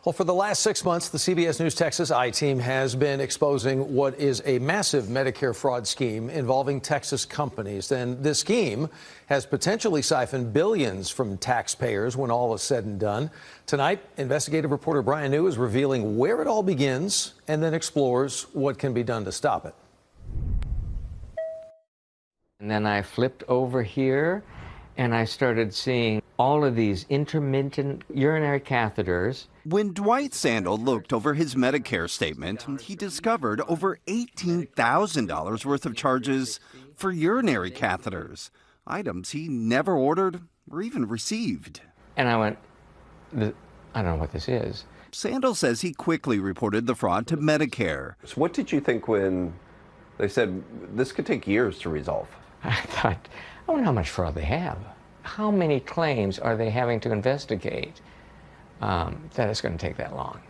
Well, for the last 6 months, the CBS News Texas I-Team has been exposing what is a massive Medicare fraud scheme involving Texas companies. And this scheme has potentially siphoned billions from taxpayers when all is said and done. Tonight, investigative reporter Brian New is revealing where it all begins and then explores what can be done to stop it. And then I flipped over here and I started seeing all of these intermittent urinary catheters. When Dwight Sandel looked over his Medicare statement, he discovered over $18,000 worth of charges for urinary catheters, items he never ordered or even received. And I went, I don't know what this is. Sandel says he quickly reported the fraud to Medicare. So what did you think when they said this could take years to resolve? I thought, I wonder how much fraud they have. How many claims are they having to investigate that it's going to take that long?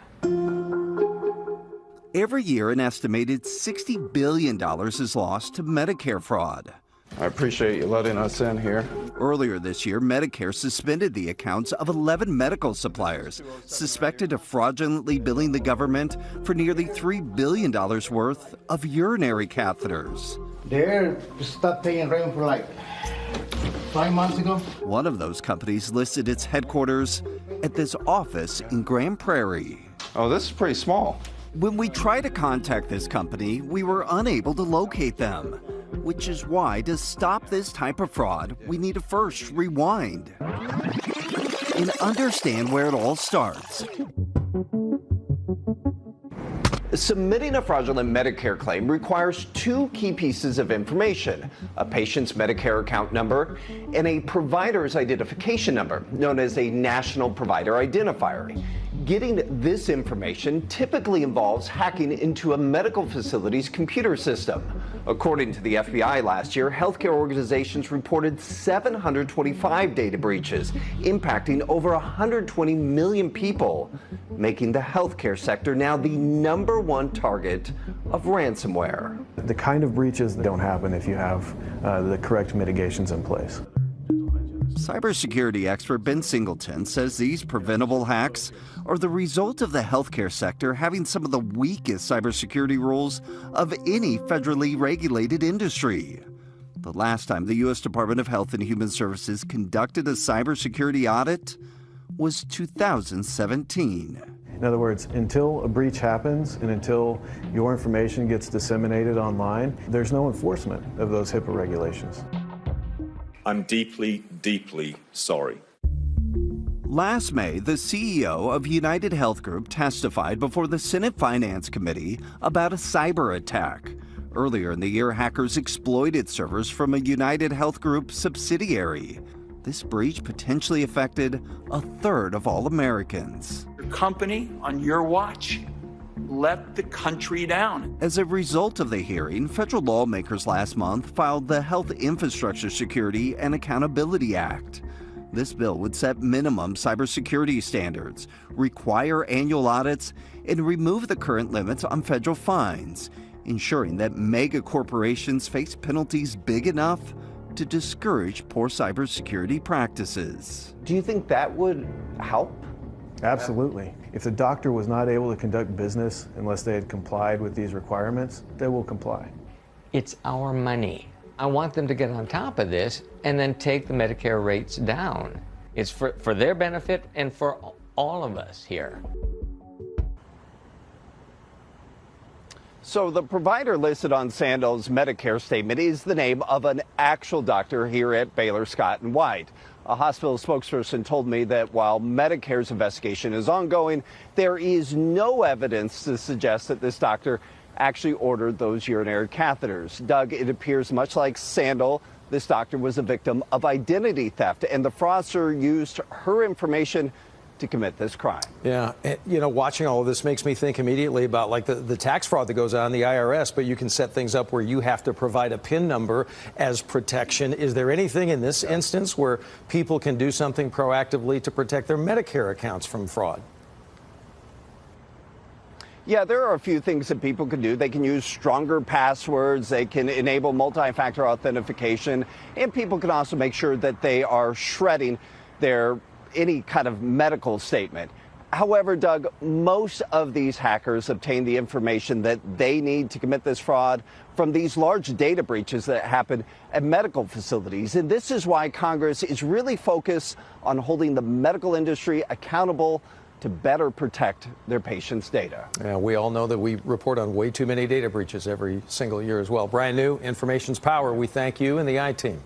Every year, an estimated $60 billion is lost to Medicare fraud. I appreciate you letting us in here. Earlier this year, Medicare suspended the accounts of 11 medical suppliers suspected of fraudulently billing the government for nearly $3 billion worth of urinary catheters. They stopped paying rent for like 5 months ago. One of those companies listed its headquarters at this office in Grand Prairie. Oh, this is pretty small. When we tried to contact this company, we were unable to locate them, which is why to stop this type of fraud, we need to first rewind and understand where it all starts. Submitting a fraudulent Medicare claim requires two key pieces of information: a patient's Medicare account number and a provider's identification number, known as a national provider identifier. Getting this information typically involves hacking into a medical facility's computer system. According to the FBI last year, healthcare organizations reported 725 data breaches, impacting over 120 million people, making the healthcare sector now the #1 target of ransomware. The kind of breaches don't happen if you have the correct mitigations in place. Cybersecurity expert Ben Singleton says these preventable hacks are the result of the healthcare sector having some of the weakest cybersecurity rules of any federally regulated industry. The last time the U.S. Department of Health and Human Services conducted a cybersecurity audit was 2017. In other words, until a breach happens and until your information gets disseminated online, there's no enforcement of those HIPAA regulations. I'm deeply, deeply sorry. Last May, the CEO of United Health Group testified before the Senate Finance Committee about a cyber attack. Earlier in the year, hackers exploited servers from a United Health Group subsidiary. This breach potentially affected a third of all Americans. Your company, on your watch, let the country down. As a result of the hearing, federal lawmakers last month filed the Health Infrastructure Security and Accountability Act. This bill would set minimum cybersecurity standards, require annual audits, and remove the current limits on federal fines, ensuring that mega corporations face penalties big enough to discourage poor cybersecurity practices. Do you think that would help? Absolutely. If the doctor was not able to conduct business unless they had complied with these requirements, they will comply. It's our money. I want them to get on top of this and then take the Medicare rates down. It's for their benefit and for all of us here. So the provider listed on Sandel's Medicare statement is the name of an actual doctor here at Baylor Scott & White. A hospital spokesperson told me that while Medicare's investigation is ongoing, there is no evidence to suggest that this doctor actually ordered those urinary catheters. Doug, it appears much like Sandel, this doctor was a victim of identity theft, and the fraudster used her information to commit this crime. Yeah, and, you know, watching all of this makes me think immediately about like the tax fraud that goes on in the IRS, but you can set things up where you have to provide a PIN number as protection. Is there anything in this instance where people can do something proactively to protect their Medicare accounts from fraud? Yeah, there are a few things that people can do. They can use stronger passwords. They can enable multi-factor authentication. And people can also make sure that they are shredding their any kind of medical statement. However, Doug, most of these hackers obtain the information that they need to commit this fraud from these large data breaches that happen at medical facilities. And this is why Congress is really focused on holding the medical industry accountable to better protect their patients' data. Yeah, we all know that we report on way too many data breaches every single year as well. Brand new, information's power. We thank you and the I-Team.